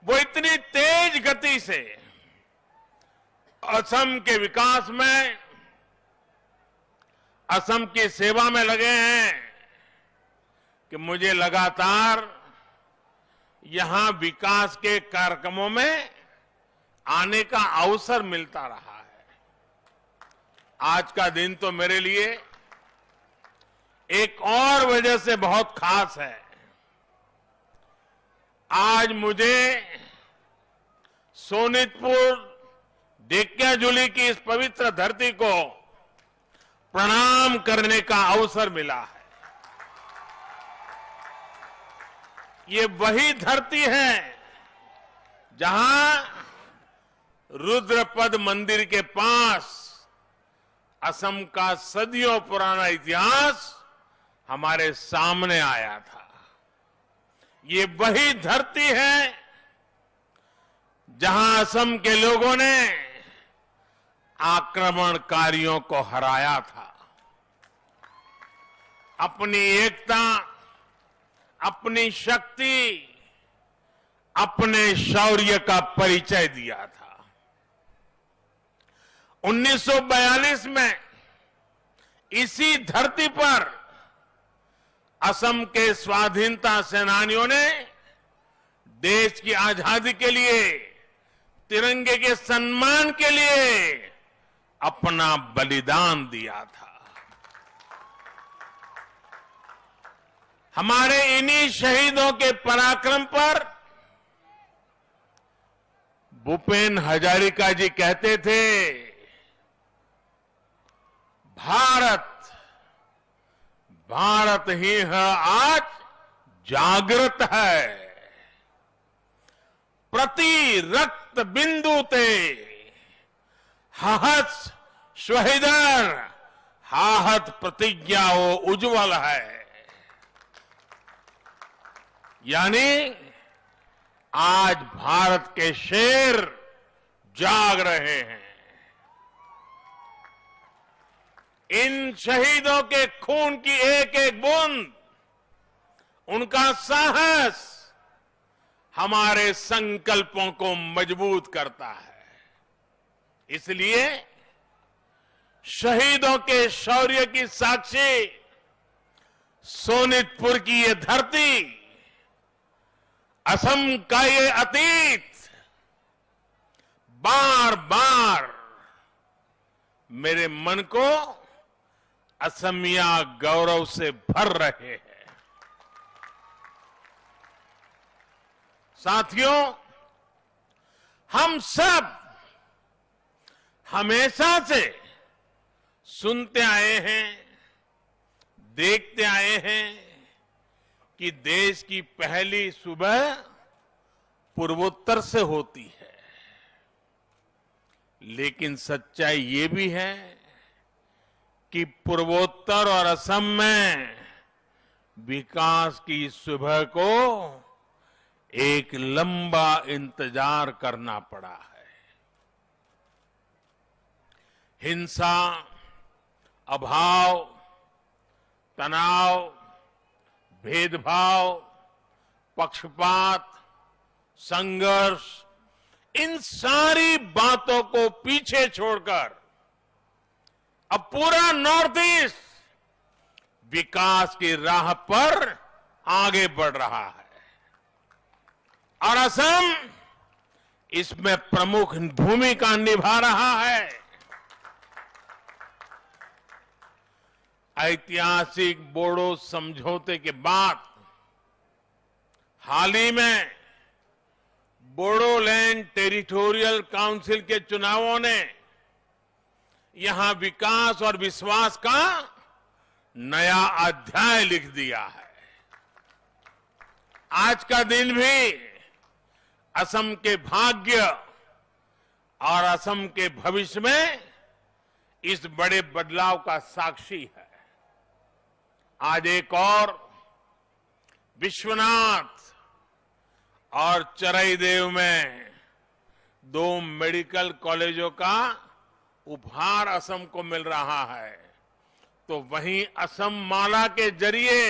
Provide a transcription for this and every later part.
वो इतनी तेज गति से असम के विकास में, असम की सेवा में लगे हैं कि मुझे लगातार यहां विकास के कार्यक्रमों में आने का अवसर मिलता रहा है। आज का दिन तो मेरे लिए एक और वजह से बहुत खास है। आज मुझे सोनितपुर ढेकियाजुली की इस पवित्र धरती को प्रणाम करने का अवसर मिला है। ये वही धरती है जहां रुद्रपद मंदिर के पास असम का सदियों पुराना इतिहास हमारे सामने आया था। ये वही धरती है जहां असम के लोगों ने आक्रमणकारियों को हराया था, अपनी एकता, अपनी शक्ति, अपने शौर्य का परिचय दिया था। 1942 में इसी धरती पर असम के स्वाधीनता सेनानियों ने देश की आजादी के लिए, तिरंगे के सम्मान के लिए अपना बलिदान दिया था। हमारे इन्हीं शहीदों के पराक्रम पर भूपेन हजारिका जी कहते थे, भारत भारत ही है आज जागृत है, प्रति रक्त बिंदु ते हहत शहीदर हाहत प्रतिज्ञाओ उज्जवल है। यानी आज भारत के शेर जाग रहे हैं। इन शहीदों के खून की एक एक बूंद, उनका साहस हमारे संकल्पों को मजबूत करता है। इसलिए शहीदों के शौर्य की साक्षी सोनितपुर की ये धरती, असम का ये अतीत बार बार मेरे मन को असमिया गौरव से भर रहे हैं। साथियों, हम सब हमेशा से सुनते आए हैं, देखते आए हैं कि देश की पहली सुबह पूर्वोत्तर से होती है। लेकिन सच्चाई ये भी है कि पूर्वोत्तर और असम में विकास की सुबह को एक लंबा इंतजार करना पड़ा है। हिंसा, अभाव, तनाव, भेदभाव, पक्षपात, संघर्ष, इन सारी बातों को पीछे छोड़कर अब पूरा नॉर्थ ईस्ट विकास की राह पर आगे बढ़ रहा है और असम इसमें प्रमुख भूमिका निभा रहा है। ऐतिहासिक बोडो समझौते के बाद हाल ही में बोडोलैंड टेरिटोरियल काउंसिल के चुनावों ने यहां विकास और विश्वास का नया अध्याय लिख दिया है। आज का दिन भी असम के भाग्य और असम के भविष्य में इस बड़े बदलाव का साक्षी है। आज एक और विश्वनाथ और चराईदेव में 2 मेडिकल कॉलेजों का उपहार असम को मिल रहा है, तो वहीं असम माला के जरिए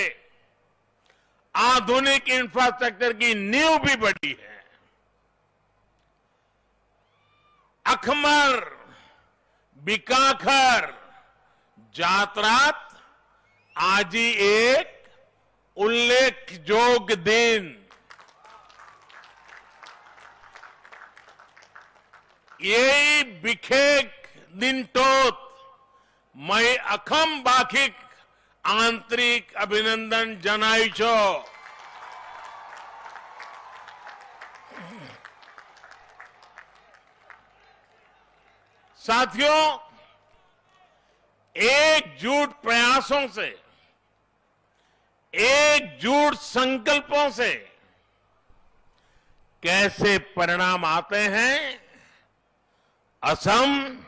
आधुनिक इंफ्रास्ट्रक्चर की नींव भी बढ़ी है। अखमर बिकाखर जातरात आजी एक उल्लेखजोग दिन येई बिखेक दिन टोत मैं अखम बाखिक आंतरिक अभिनंदन जनाइछो। साथियों, एकजुट प्रयासों से, एकजुट संकल्पों से कैसे परिणाम आते हैं, असम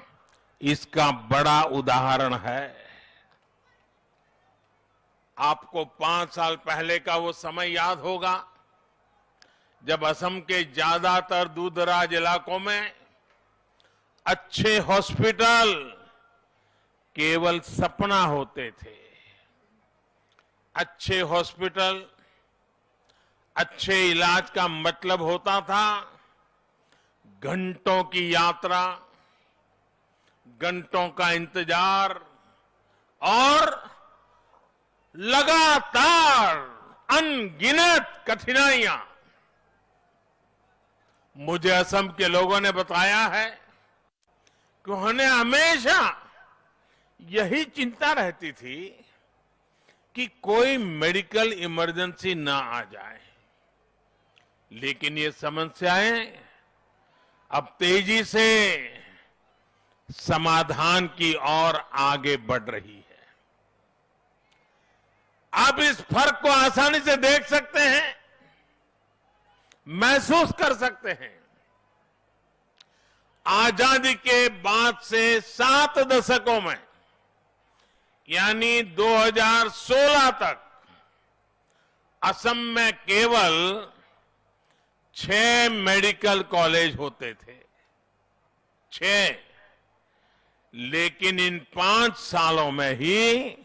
इसका बड़ा उदाहरण है। आपको 5 साल पहले का वो समय याद होगा जब असम के ज्यादातर दूरदराज इलाकों में अच्छे हॉस्पिटल केवल सपना होते थे। अच्छे हॉस्पिटल, अच्छे इलाज का मतलब होता था घंटों की यात्रा, घंटों का इंतजार और लगातार अनगिनत कठिनाइयां। मुझे असम के लोगों ने बताया है कि उन्हें हमेशा यही चिंता रहती थी कि कोई मेडिकल इमरजेंसी ना आ जाए, लेकिन ये समस्याएं अब तेजी से समाधान की ओर आगे बढ़ रही है। आप इस फर्क को आसानी से देख सकते हैं, महसूस कर सकते हैं। आजादी के बाद से 7 दशकों में यानी 2016 तक असम में केवल 6 मेडिकल कॉलेज होते थे। 6। लेकिन इन 5 सालों में ही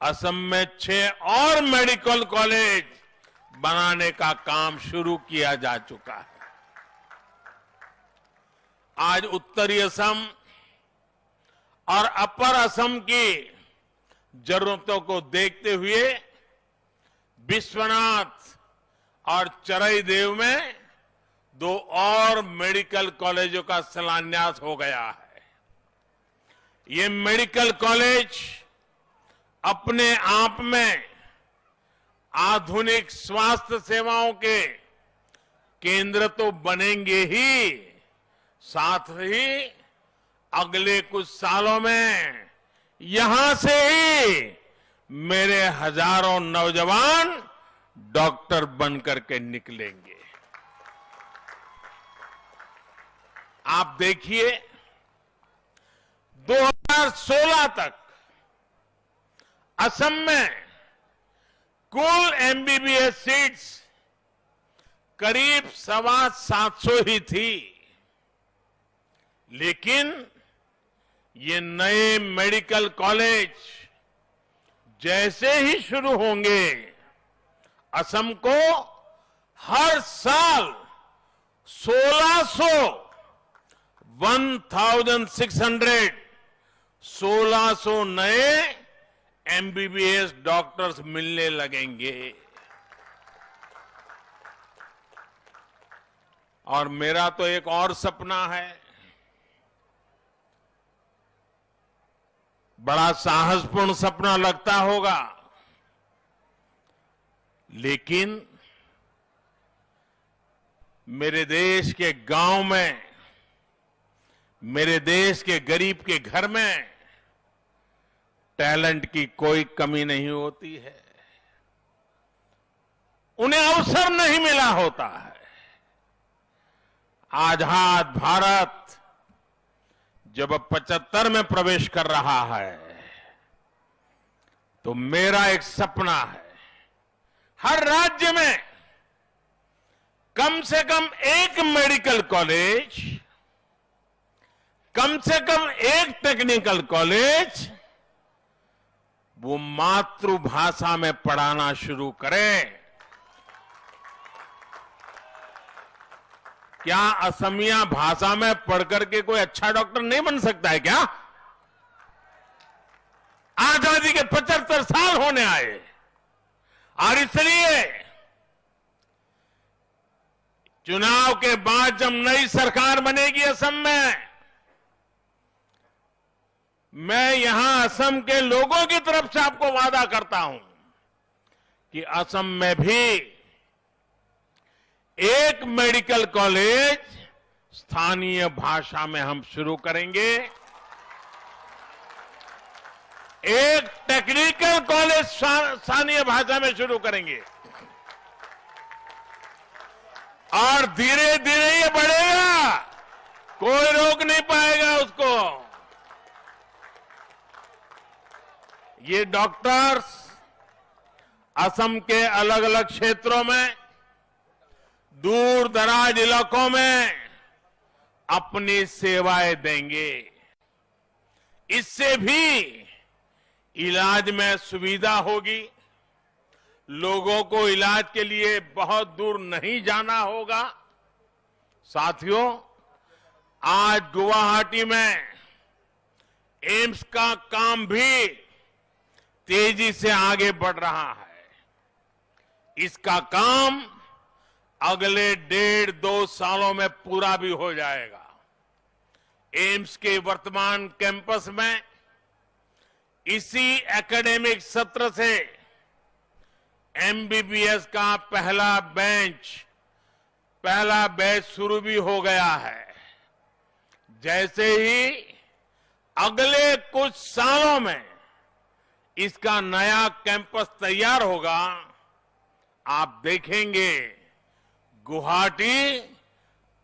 असम में 6 और मेडिकल कॉलेज बनाने का काम शुरू किया जा चुका है। आज उत्तरी असम और अपर असम की जरूरतों को देखते हुए बिश्वनाथ और चरईदेव में 2 और मेडिकल कॉलेजों का शिलान्यास हो गया है। ये मेडिकल कॉलेज अपने आप में आधुनिक स्वास्थ्य सेवाओं के केंद्र तो बनेंगे ही, साथ ही अगले कुछ सालों में यहां से ही मेरे हजारों नौजवान डॉक्टर बनकर के निकलेंगे। आप देखिए, 2016 तक असम में कुल एमबीबीएस सीट्स करीब 750 ही थी, लेकिन ये नए मेडिकल कॉलेज जैसे ही शुरू होंगे, असम को हर साल 1600 नए एमबीबीएस डॉक्टर्स मिलने लगेंगे। और मेरा तो एक और सपना है, बड़ा साहसपूर्ण सपना लगता होगा, लेकिन मेरे देश के गांव में, मेरे देश के गरीब के घर में टैलेंट की कोई कमी नहीं होती है। उन्हें अवसर नहीं मिला होता है। आजाद भारत जब 75 में प्रवेश कर रहा है, तो मेरा एक सपना है, हर राज्य में कम से कम एक मेडिकल कॉलेज, कम से कम एक टेक्निकल कॉलेज वो मातृभाषा में पढ़ाना शुरू करें। क्या असमिया भाषा में पढ़ करके कोई अच्छा डॉक्टर नहीं बन सकता है क्या? आजादी के 75 साल होने आए और इसलिए चुनाव के बाद जब नई सरकार बनेगी असम में, मैं यहां असम के लोगों की तरफ से आपको वादा करता हूं कि असम में भी एक मेडिकल कॉलेज स्थानीय भाषा में हम शुरू करेंगे, एक टेक्निकल कॉलेज स्थानीय भाषा में शुरू करेंगे और धीरे धीरे ये बढ़ेगा, कोई रोक नहीं पाएगा उसको। ये डॉक्टर्स असम के अलग अलग क्षेत्रों में, दूर दराज इलाकों में अपनी सेवाएं देंगे। इससे भी इलाज में सुविधा होगी, लोगों को इलाज के लिए बहुत दूर नहीं जाना होगा। साथियों, आज गुवाहाटी में एम्स का काम भी तेजी से आगे बढ़ रहा है। इसका काम अगले 1.5-2 सालों में पूरा भी हो जाएगा। एम्स के वर्तमान कैंपस में इसी एकेडमिक सत्र से एमबीबीएस का पहला बैच शुरू भी हो गया है। जैसे ही अगले कुछ सालों में इसका नया कैंपस तैयार होगा, आप देखेंगे गुवाहाटी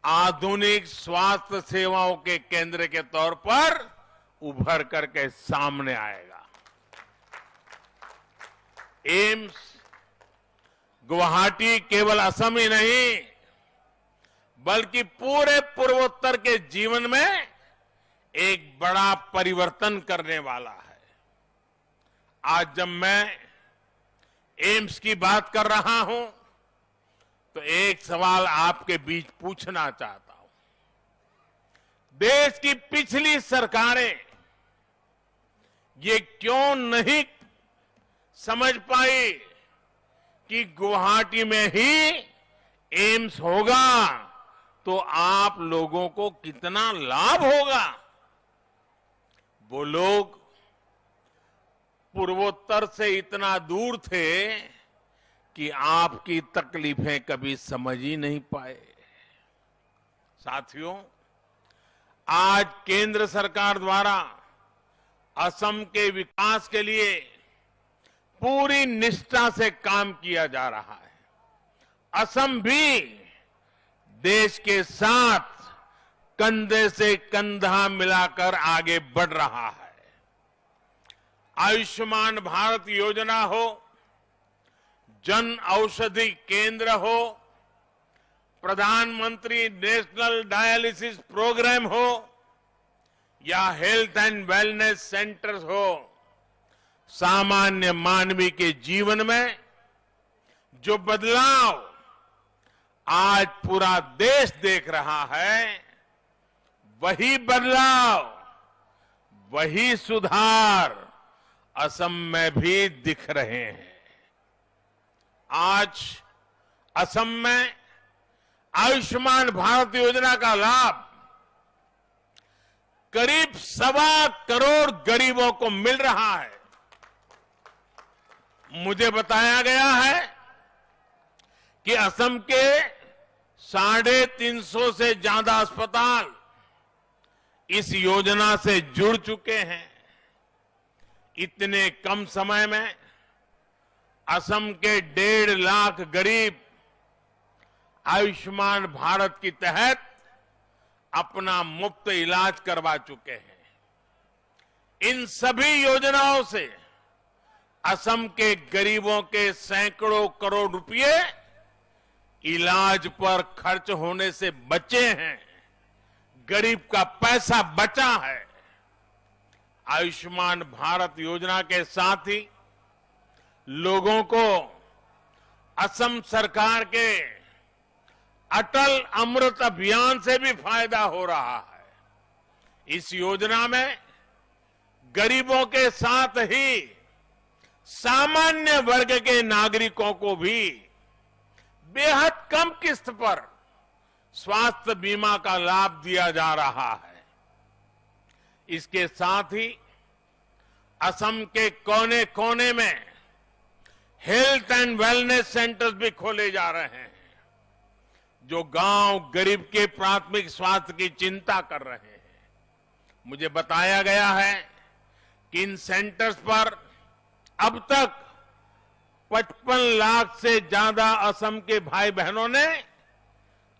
आधुनिक स्वास्थ्य सेवाओं के केंद्र के तौर पर उभर करके सामने आएगा। एम्स गुवाहाटी केवल असम ही नहीं, बल्कि पूरे पूर्वोत्तर के जीवन में एक बड़ा परिवर्तन करने वाला है। आज जब मैं एम्स की बात कर रहा हूं, तो एक सवाल आपके बीच पूछना चाहता हूं। देश की पिछली सरकारें ये क्यों नहीं समझ पाई कि गुवाहाटी में ही एम्स होगा तो आप लोगों को कितना लाभ होगा? वो लोग पूर्वोत्तर से इतना दूर थे कि आपकी तकलीफें कभी समझ ही नहीं पाए। साथियों, आज केंद्र सरकार द्वारा असम के विकास के लिए पूरी निष्ठा से काम किया जा रहा है। असम भी देश के साथ कंधे से कंधा मिलाकर आगे बढ़ रहा है। आयुष्मान भारत योजना हो, जन औषधि केंद्र हो, प्रधानमंत्री नेशनल डायलिसिस प्रोग्राम हो या हेल्थ एंड वेलनेस सेंटर्स हो, सामान्य मानवी के जीवन में जो बदलाव आज पूरा देश देख रहा है, वही बदलाव, वही सुधार असम में भी दिख रहे हैं। आज असम में आयुष्मान भारत योजना का लाभ करीब 1.25 करोड़ गरीबों को मिल रहा है। मुझे बताया गया है कि असम के 350 से ज्यादा अस्पताल इस योजना से जुड़ चुके हैं। इतने कम समय में असम के 1.5 लाख गरीब आयुष्मान भारत के तहत अपना मुफ्त इलाज करवा चुके हैं। इन सभी योजनाओं से असम के गरीबों के सैकड़ों करोड़ रुपए इलाज पर खर्च होने से बचे हैं। गरीब का पैसा बचा है। आयुष्मान भारत योजना के साथ ही लोगों को असम सरकार के अटल अमृत अभियान से भी फायदा हो रहा है। इस योजना में गरीबों के साथ ही सामान्य वर्ग के नागरिकों को भी बेहद कम किस्त पर स्वास्थ्य बीमा का लाभ दिया जा रहा है। इसके साथ ही असम के कोने कोने में हेल्थ एंड वेलनेस सेंटर्स भी खोले जा रहे हैं, जो गांव गरीब के प्राथमिक स्वास्थ्य की चिंता कर रहे हैं। मुझे बताया गया है कि इन सेंटर्स पर अब तक 55 लाख से ज्यादा असम के भाई बहनों ने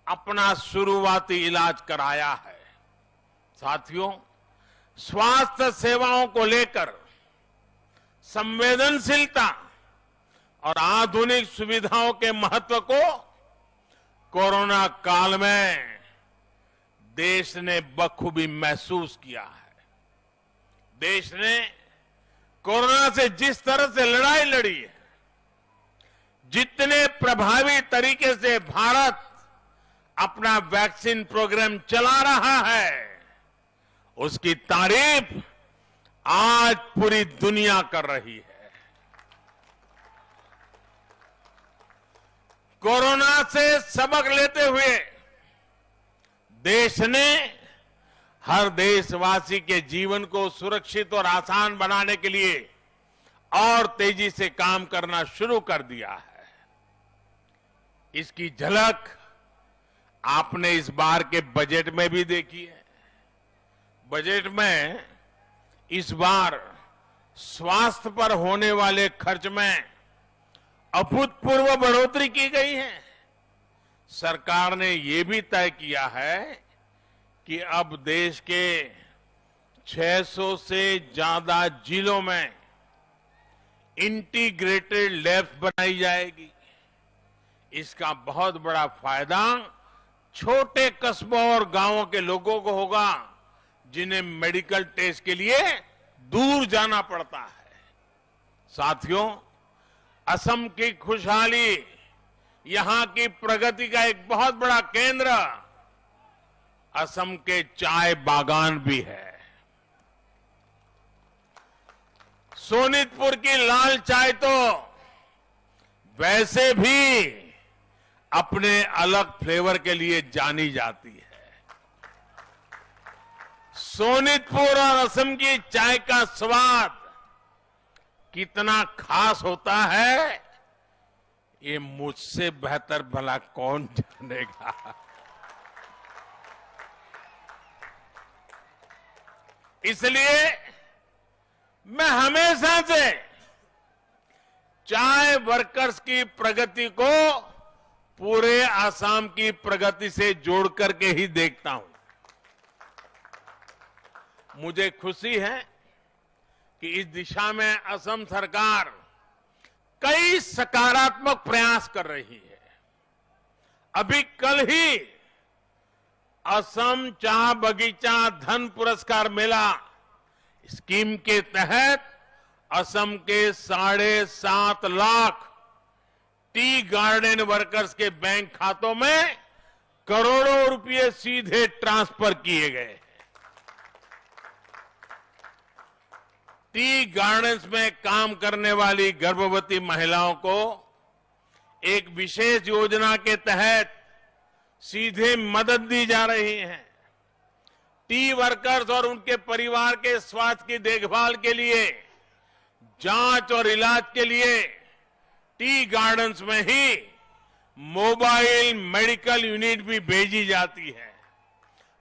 अपना शुरुआती इलाज कराया है। साथियों, स्वास्थ्य सेवाओं को लेकर संवेदनशीलता और आधुनिक सुविधाओं के महत्व को कोरोना काल में देश ने बखूबी महसूस किया है। देश ने कोरोना से जिस तरह से लड़ाई लड़ी है, जितने प्रभावी तरीके से भारत अपना वैक्सीन प्रोग्राम चला रहा है, उसकी तारीफ आज पूरी दुनिया कर रही है। कोरोना से सबक लेते हुए देश ने हर देशवासी के जीवन को सुरक्षित और आसान बनाने के लिए और तेजी से काम करना शुरू कर दिया है। इसकी झलक आपने इस बार के बजट में भी देखी है। बजट में इस बार स्वास्थ्य पर होने वाले खर्च में अभूतपूर्व बढ़ोतरी की गई है। सरकार ने यह भी तय किया है कि अब देश के 600 से ज्यादा जिलों में इंटीग्रेटेड लैब्स बनाई जाएगी। इसका बहुत बड़ा फायदा छोटे कस्बों और गांवों के लोगों को होगा, जिन्हें मेडिकल टेस्ट के लिए दूर जाना पड़ता है। साथियों, असम की खुशहाली यहां की प्रगति का एक बहुत बड़ा केंद्र असम के चाय बागान भी है। सोनितपुर की लाल चाय तो वैसे भी अपने अलग फ्लेवर के लिए जानी जाती है। सोनितपुर और असम की चाय का स्वाद कितना खास होता है, ये मुझसे बेहतर भला कौन जानेगा। इसलिए मैं हमेशा से चाय वर्कर्स की प्रगति को पूरे असम की प्रगति से जोड़ करके ही देखता हूं। मुझे खुशी है कि इस दिशा में असम सरकार कई सकारात्मक प्रयास कर रही है। अभी कल ही असम चाह बगीचा धन पुरस्कार मेला स्कीम के तहत असम के 7.5 लाख टी गार्डन वर्कर्स के बैंक खातों में करोड़ों रुपए सीधे ट्रांसफर किए गए। टी गार्डन्स में काम करने वाली गर्भवती महिलाओं को एक विशेष योजना के तहत सीधे मदद दी जा रही है। टी वर्कर्स और उनके परिवार के स्वास्थ्य की देखभाल के लिए, जांच और इलाज के लिए टी गार्डन्स में ही मोबाइल मेडिकल यूनिट भी भेजी जाती है।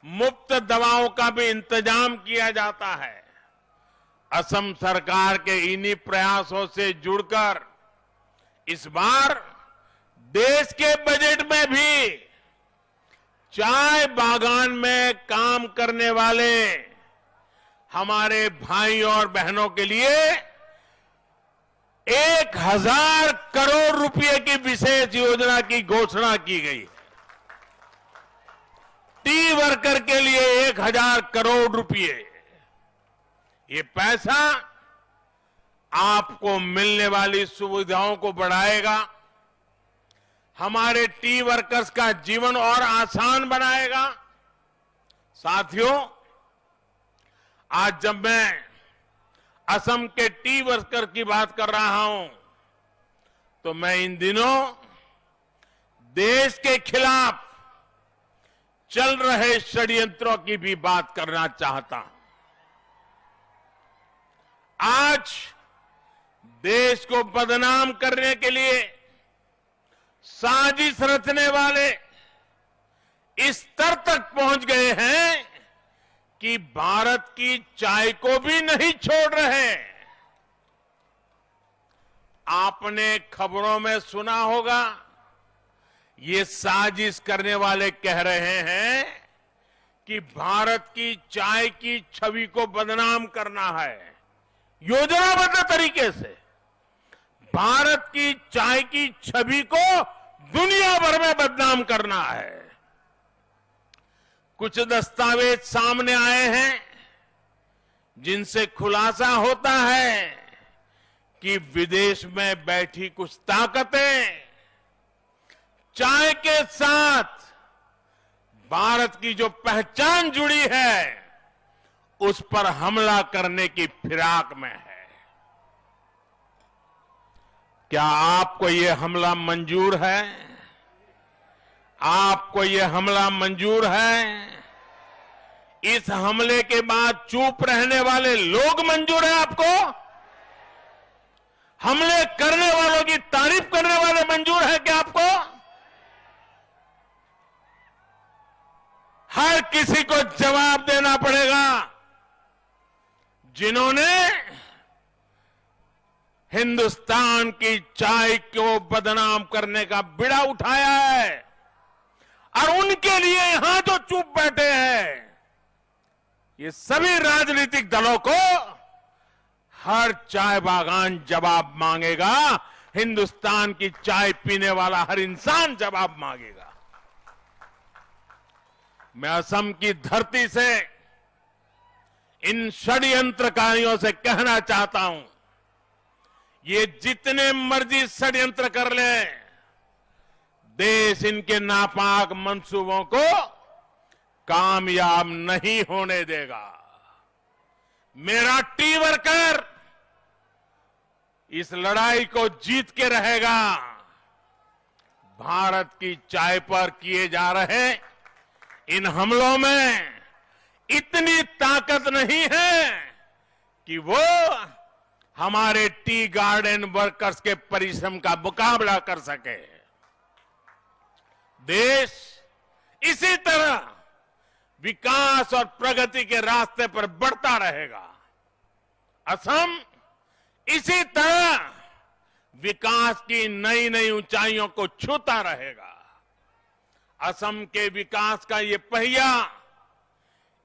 मुफ्त दवाओं का भी इंतजाम किया जाता है। असम सरकार के इन्हीं प्रयासों से जुड़कर इस बार देश के बजट में भी चाय बागान में काम करने वाले हमारे भाइयों और बहनों के लिए 1000 करोड़ रुपए की विशेष योजना की घोषणा की गई है। टी वर्कर के लिए 1000 करोड़ रुपए। ये पैसा आपको मिलने वाली सुविधाओं को बढ़ाएगा, हमारे टी वर्कर्स का जीवन और आसान बनाएगा। साथियों, आज जब मैं असम के टी वर्कर की बात कर रहा हूं, तो मैं इन दिनों देश के खिलाफ चल रहे षड्यंत्रों की भी बात करना चाहता हूं। आज देश को बदनाम करने के लिए साजिश रचने वाले इस स्तर तक पहुंच गए हैं कि भारत की चाय को भी नहीं छोड़ रहे। आपने खबरों में सुना होगा, ये साजिश करने वाले कह रहे हैं कि भारत की चाय की छवि को बदनाम करना है। योजनाबद्ध तरीके से भारत की चाय की छवि को दुनिया भर में बदनाम करना है। कुछ दस्तावेज सामने आए हैं जिनसे खुलासा होता है कि विदेश में बैठी कुछ ताकतें चाय के साथ भारत की जो पहचान जुड़ी है उस पर हमला करने की फिराक में है। क्या आपको यह हमला मंजूर है? आपको यह हमला मंजूर है? इस हमले के बाद चुप रहने वाले लोग मंजूर है आपको? हमले करने वालों की तारीफ करने वाले मंजूर है क्या आपको? हर किसी को जवाब देना पड़ेगा जिन्होंने हिंदुस्तान की चाय को बदनाम करने का बीड़ा उठाया है, और उनके लिए यहां जो चुप बैठे हैं, ये सभी राजनीतिक दलों को हर चाय बागान जवाब मांगेगा। हिंदुस्तान की चाय पीने वाला हर इंसान जवाब मांगेगा। मैं असम की धरती से इन षड्यंत्रकारियों से कहना चाहता हूं, ये जितने मर्जी षड्यंत्र कर ले, देश इनके नापाक मंसूबों को कामयाब नहीं होने देगा। मेरा टी वर्कर इस लड़ाई को जीत के रहेगा। भारत की चाय पर किए जा रहे इन हमलों में इतनी ताकत नहीं है कि वो हमारे टी गार्डन वर्कर्स के परिश्रम का मुकाबला कर सके। देश इसी तरह विकास और प्रगति के रास्ते पर बढ़ता रहेगा। असम इसी तरह विकास की नई नई ऊंचाइयों को छूता रहेगा। असम के विकास का ये पहिया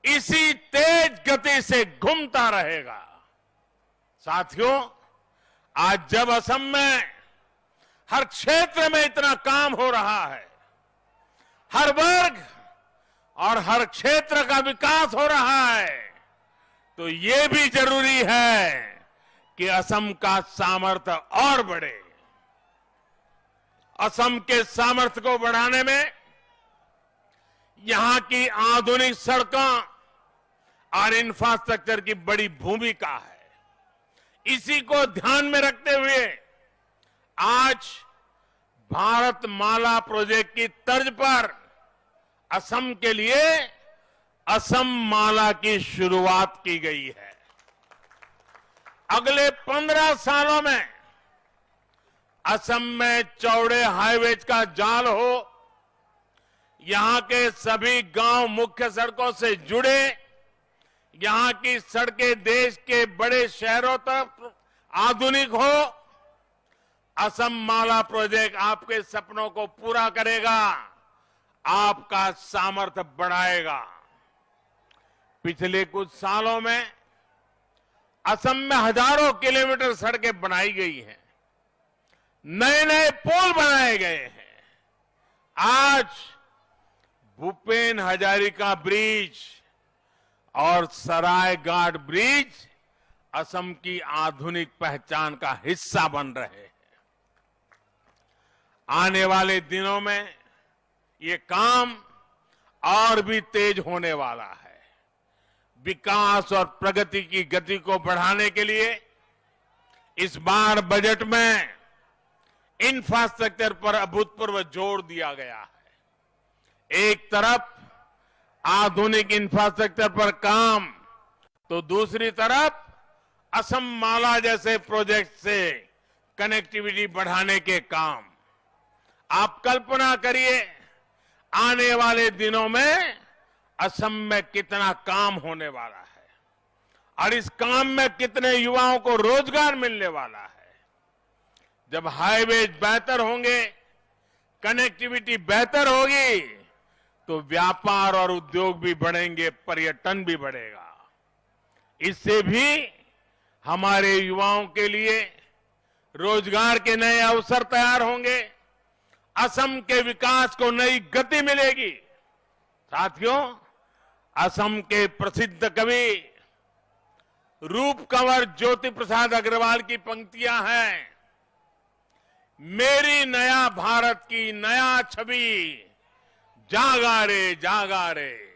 इसी तेज गति से घूमता रहेगा। साथियों, आज जब असम में हर क्षेत्र में इतना काम हो रहा है, हर वर्ग और हर क्षेत्र का विकास हो रहा है, तो ये भी जरूरी है कि असम का सामर्थ्य और बढ़े। असम के सामर्थ्य को बढ़ाने में यहां की आधुनिक सड़कों और इंफ्रास्ट्रक्चर की बड़ी भूमिका है। इसी को ध्यान में रखते हुए आज भारत माला प्रोजेक्ट की तर्ज पर असम के लिए असम माला की शुरुआत की गई है। अगले 15 सालों में असम में चौड़े हाईवेज का जाल हो, यहां के सभी गांव मुख्य सड़कों से जुड़े, यहां की सड़कें देश के बड़े शहरों तक आधुनिक हो। असम माला प्रोजेक्ट आपके सपनों को पूरा करेगा, आपका सामर्थ्य बढ़ाएगा। पिछले कुछ सालों में असम में हजारों किलोमीटर सड़कें बनाई गई हैं, नए नए पुल बनाए गए हैं। आज भूपेन हजारिका ब्रिज और सरायघाट ब्रिज असम की आधुनिक पहचान का हिस्सा बन रहे हैं। आने वाले दिनों में ये काम और भी तेज होने वाला है। विकास और प्रगति की गति को बढ़ाने के लिए इस बार बजट में इंफ्रास्ट्रक्चर पर अभूतपूर्व जोर दिया गया है। एक तरफ आधुनिक इंफ्रास्ट्रक्चर पर काम, तो दूसरी तरफ असम माला जैसे प्रोजेक्ट से कनेक्टिविटी बढ़ाने के काम। आप कल्पना करिए आने वाले दिनों में असम में कितना काम होने वाला है और इस काम में कितने युवाओं को रोजगार मिलने वाला है। जब हाईवे बेहतर होंगे, कनेक्टिविटी बेहतर होगी, तो व्यापार और उद्योग भी बढ़ेंगे, पर्यटन भी बढ़ेगा। इससे भी हमारे युवाओं के लिए रोजगार के नए अवसर तैयार होंगे, असम के विकास को नई गति मिलेगी। साथियों, असम के प्रसिद्ध कवि रूप कंवर ज्योति प्रसाद अग्रवाल की पंक्तियां हैं, मेरी नया भारत की नया छवि जागा रे जागा रे।